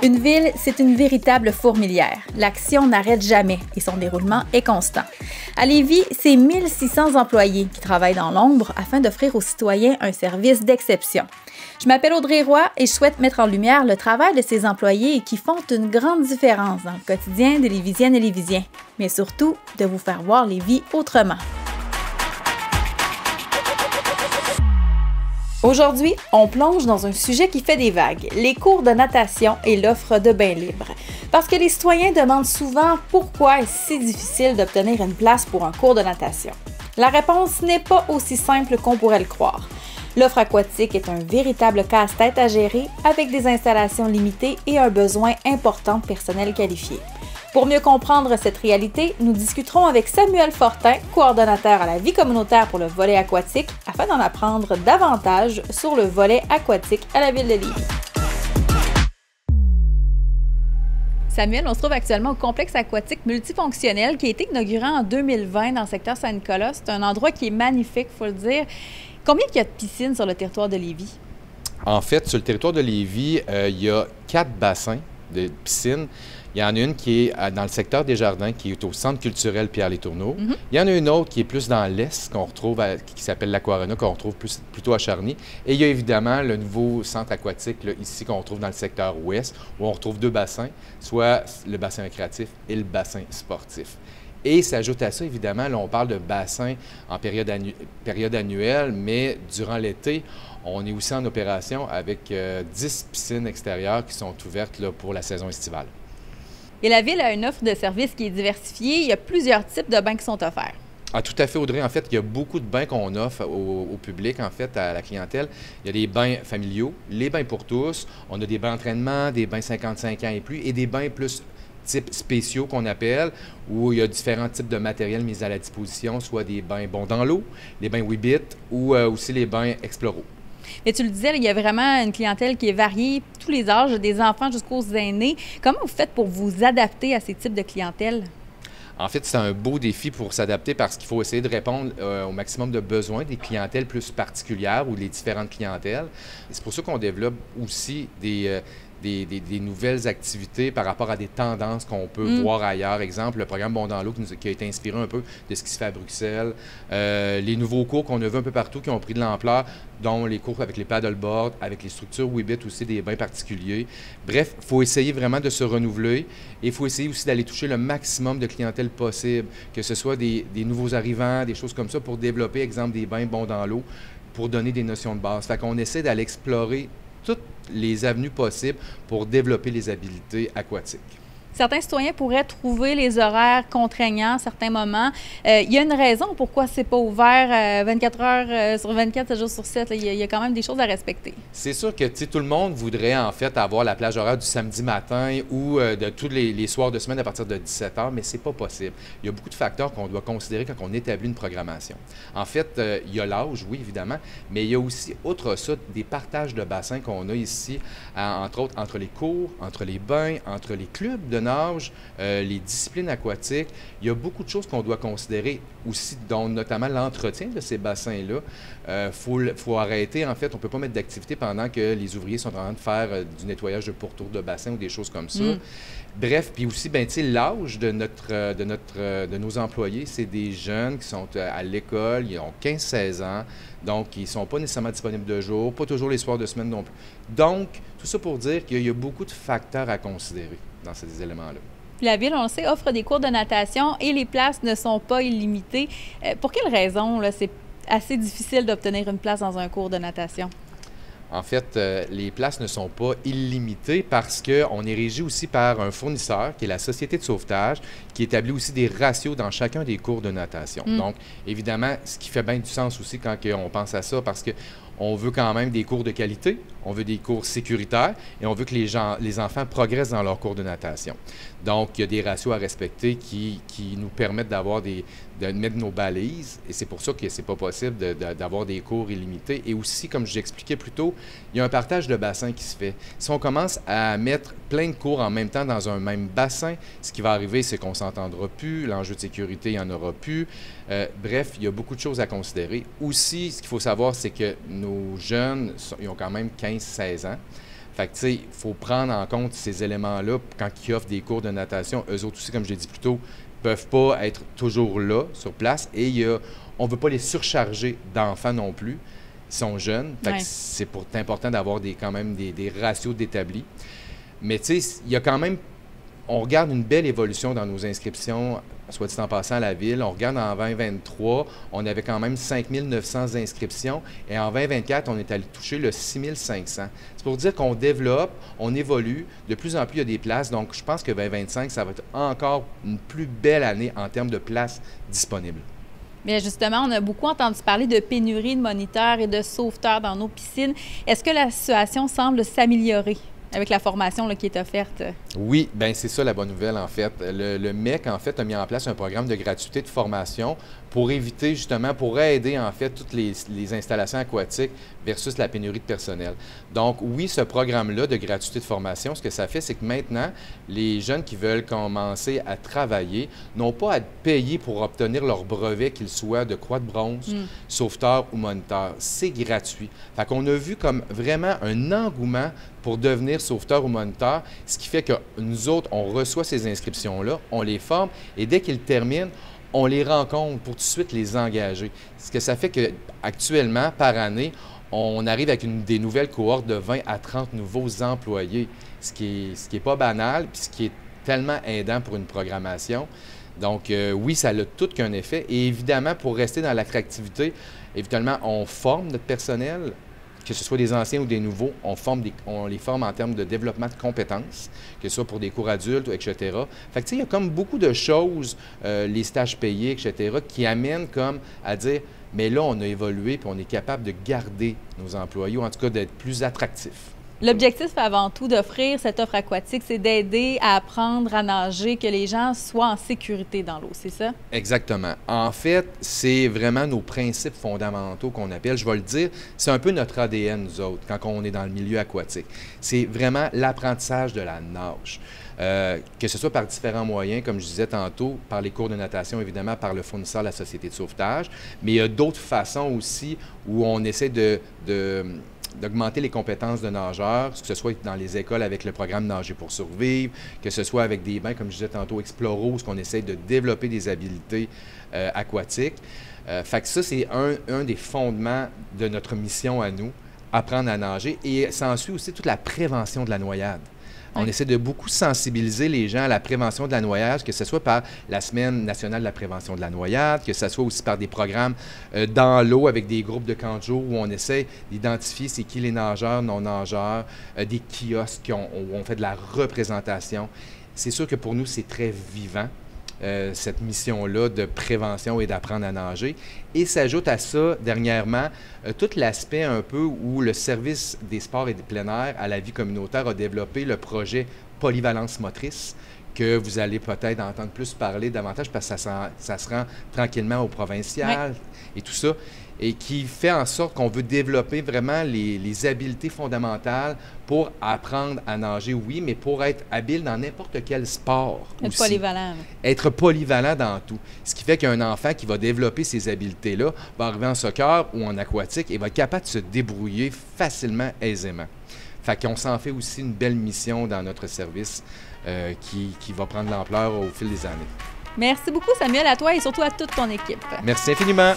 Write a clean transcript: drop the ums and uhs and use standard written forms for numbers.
Une ville, c'est une véritable fourmilière. L'action n'arrête jamais et son déroulement est constant. À Lévis, c'est 1600 employés qui travaillent dans l'ombre afin d'offrir aux citoyens un service d'exception. Je m'appelle Audrey Roy et je souhaite mettre en lumière le travail de ces employés qui font une grande différence dans le quotidien des Lévisiennes et Lévisiens, mais surtout de vous faire voir Lévis autrement. Aujourd'hui, on plonge dans un sujet qui fait des vagues, les cours de natation et l'offre de bains libres. Parce que les citoyens demandent souvent pourquoi est-ce si difficile d'obtenir une place pour un cours de natation. La réponse n'est pas aussi simple qu'on pourrait le croire. L'offre aquatique est un véritable casse-tête à gérer avec des installations limitées et un besoin important de personnel qualifié. Pour mieux comprendre cette réalité, nous discuterons avec Samuel Fortin, coordonnateur à la vie communautaire pour le volet aquatique, afin d'en apprendre davantage sur le volet aquatique à la Ville de Lévis. Samuel, on se trouve actuellement au complexe aquatique multifonctionnel qui a été inauguré en 2020 dans le secteur Saint-Nicolas. C'est un endroit qui est magnifique, il faut le dire. Combien il y a de piscines sur le territoire de Lévis? En fait, sur le territoire de Lévis, il y a 4 bassins de piscines. Il y en a une qui est dans le secteur des Jardins, qui est au Centre culturel Pierre-Les-Tourneaux. Il y en a une autre qui est plus dans l'est, qu'on retrouve, qui s'appelle l'Aquarena, qu'on retrouve plutôt à Charny. Et il y a évidemment le nouveau centre aquatique, là, ici, qu'on retrouve dans le secteur ouest, où on retrouve 2 bassins, soit le bassin récréatif et le bassin sportif. Et s'ajoute à ça, évidemment, là, on parle de bassins en période annuelle, mais durant l'été, on est aussi en opération avec 10 piscines extérieures qui sont ouvertes là, pour la saison estivale. Et la Ville a une offre de services qui est diversifiée. Il y a plusieurs types de bains qui sont offerts. Ah, tout à fait, Audrey. En fait, il y a beaucoup de bains qu'on offre au public, en fait, à la clientèle. Il y a des bains familiaux, les bains pour tous. On a des bains d'entraînement, des bains 55 ans et plus, et des bains plus types spéciaux qu'on appelle, où il y a différents types de matériel mis à la disposition, soit des bains bons dans l'eau, les bains Weebit ou aussi les bains Exploro. Mais tu le disais, il y a vraiment une clientèle qui est variée, tous les âges, des enfants jusqu'aux aînés. Comment vous faites pour vous adapter à ces types de clientèle? En fait, c'est un beau défi pour s'adapter parce qu'il faut essayer de répondre au maximum de besoins des clientèles plus particulières ou des différentes clientèles. C'est pour ça qu'on développe aussi des nouvelles activités par rapport à des tendances qu'on peut voir ailleurs. Exemple, le programme Bon dans l'eau qui a été inspiré un peu de ce qui se fait à Bruxelles. Les nouveaux cours qu'on a vus un peu partout qui ont pris de l'ampleur, dont les cours avec les paddleboards, avec les structures Weebit aussi, des bains particuliers. Bref, il faut essayer vraiment de se renouveler et il faut essayer aussi d'aller toucher le maximum de clientèle possible, que ce soit des nouveaux arrivants, des choses comme ça, pour développer, exemple, des bains bons dans l'eau, pour donner des notions de base. Fait qu'on essaie d'aller explorer toutes les avenues possibles pour développer les habiletés aquatiques. Certains citoyens pourraient trouver les horaires contraignants à certains moments. Il y a une raison pourquoi c'est pas ouvert 24 heures sur 24, 7 jours sur 7. Là. Il y a quand même des choses à respecter. C'est sûr que tout le monde voudrait en fait avoir la plage horaire du samedi matin ou de tous les soirs de semaine à partir de 17 heures, mais c'est pas possible. Il y a beaucoup de facteurs qu'on doit considérer quand on établit une programmation. En fait, il y a l'âge, oui, évidemment, mais il y a aussi, outre ça, des partages de bassins qu'on a ici, entre autres entre les cours, entre les bains, entre les clubs de nage, les disciplines aquatiques. Il y a beaucoup de choses qu'on doit considérer aussi, dont notamment l'entretien de ces bassins-là. Faut arrêter, en fait, on ne peut pas mettre d'activité pendant que les ouvriers sont en train de faire du nettoyage de pourtour de bassin ou des choses comme ça. Bref, puis aussi, l'âge de nos employés, c'est des jeunes qui sont à l'école, ils ont 15-16 ans, donc ils ne sont pas nécessairement disponibles de jour, pas toujours les soirs de semaine non plus. Donc, tout ça pour dire qu'il y a beaucoup de facteurs à considérer dans ces éléments-là. La Ville, on le sait, offre des cours de natation et les places ne sont pas illimitées. Pour quelle raison c'est assez difficile d'obtenir une place dans un cours de natation? En fait, les places ne sont pas illimitées parce qu'on est régi aussi par un fournisseur qui est la Société de sauvetage qui établit aussi des ratios dans chacun des cours de natation. Donc, évidemment, ce qui fait bien du sens aussi quand on pense à ça parce qu'on veut quand même des cours de qualité, on veut des cours sécuritaires et on veut que les enfants progressent dans leurs cours de natation. Donc, il y a des ratios à respecter qui nous permettent de mettre nos balises et c'est pour ça que c'est pas possible d'avoir des cours illimités. Et aussi, comme je l'expliquais plus tôt, il y a un partage de bassins qui se fait. Si on commence à mettre plein de cours en même temps dans un même bassin, ce qui va arriver, c'est qu'on ne s'entendra plus, l'enjeu de sécurité, il n'y en aura plus. Bref, il y a beaucoup de choses à considérer. Aussi, ce qu'il faut savoir, c'est que nos jeunes, ils ont quand même 15-16 ans. Fait que, tu sais, il faut prendre en compte ces éléments-là quand ils offrent des cours de natation. Eux autres aussi, comme je l'ai dit plus tôt, ne peuvent pas être toujours là, sur place. Et on ne veut pas les surcharger d'enfants non plus. Ils sont jeunes. Fait que c'est important d'avoir quand même des ratios d'établis. Mais, tu sais, il y a quand même... On regarde une belle évolution dans nos inscriptions, soit dit en passant à la ville. On regarde en 2023, on avait quand même 5 900 inscriptions et en 2024, on est allé toucher le 6 500. C'est pour dire qu'on développe, on évolue, de plus en plus il y a des places. Donc, je pense que 2025, ça va être encore une plus belle année en termes de places disponibles. Bien, justement, on a beaucoup entendu parler de pénurie de moniteurs et de sauveteurs dans nos piscines. Est-ce que la situation semble s'améliorer avec la formation là, qui est offerte? Oui, bien c'est ça la bonne nouvelle en fait. Le MEC en fait a mis en place un programme de gratuité de formation pour éviter justement, pour aider en fait toutes les installations aquatiques versus la pénurie de personnel. Donc oui, ce programme-là de gratuité de formation, ce que ça fait, c'est que maintenant, les jeunes qui veulent commencer à travailler n'ont pas à payer pour obtenir leur brevet, qu'ils soient de croix de bronze, sauveteur ou moniteur. C'est gratuit. Fait qu'on a vu comme vraiment un engouement pour devenir sauveteur ou moniteur, ce qui fait que nous autres, on reçoit ces inscriptions-là, on les forme et dès qu'ils terminent, on les rencontre pour tout de suite les engager. Ce que ça fait qu'actuellement, par année, on arrive avec des nouvelles cohortes de 20 à 30 nouveaux employés, ce qui est pas banal, puis ce qui est tellement aidant pour une programmation. Donc, oui, ça a tout qu'un effet. Et évidemment, pour rester dans l'attractivité, évidemment, on forme notre personnel, que ce soit des anciens ou des nouveaux, on les forme en termes de développement de compétences, que ce soit pour des cours adultes, etc. Fait que, tu sais, il y a comme beaucoup de choses, les stages payés, etc., qui amènent comme à dire, mais là, on a évolué puis on est capable de garder nos employés, ou en tout cas d'être plus attractifs. L'objectif, avant tout, d'offrir cette offre aquatique, c'est d'aider à apprendre à nager, que les gens soient en sécurité dans l'eau, c'est ça? Exactement. En fait, c'est vraiment nos principes fondamentaux qu'on appelle, je vais le dire, c'est un peu notre ADN, nous autres, quand on est dans le milieu aquatique. C'est vraiment l'apprentissage de la nage. Que ce soit par différents moyens, comme je disais tantôt, par les cours de natation, évidemment, par le fournisseur, la Société de sauvetage, mais il y a d'autres façons aussi où on essaie d'augmenter les compétences de nageurs, que ce soit dans les écoles avec le programme Nager pour survivre, que ce soit avec des bains, comme je disais tantôt, Exploro, où on essaie de développer des habiletés aquatiques. Fait que ça, c'est un des fondements de notre mission à nous, apprendre à nager. Et ça en suit aussi toute la prévention de la noyade. On essaie de beaucoup sensibiliser les gens à la prévention de la noyade, que ce soit par la Semaine nationale de la prévention de la noyade, que ce soit aussi par des programmes dans l'eau avec des groupes de camps de jour où on essaie d'identifier c'est qui les nageurs, non-nageurs, des kiosques où on fait de la représentation. C'est sûr que pour nous, c'est très vivant. Cette mission-là de prévention et d'apprendre à nager. Et s'ajoute à ça, dernièrement, tout l'aspect un peu où le service des sports et des plein air à la vie communautaire a développé le projet Polyvalence motrice, que vous allez peut-être entendre plus parler davantage parce que ça se rend tranquillement au provincial et tout ça, et qui fait en sorte qu'on veut développer vraiment les habiletés fondamentales pour apprendre à nager, oui, mais pour être habile dans n'importe quel sport aussi. Être polyvalent. Être polyvalent dans tout. Ce qui fait qu'un enfant qui va développer ces habiletés-là va arriver en soccer ou en aquatique et va être capable de se débrouiller facilement, aisément. Fait qu'on s'en fait aussi une belle mission dans notre service qui va prendre l'ampleur au fil des années. Merci beaucoup, Samuel, à toi et surtout à toute ton équipe. Merci infiniment.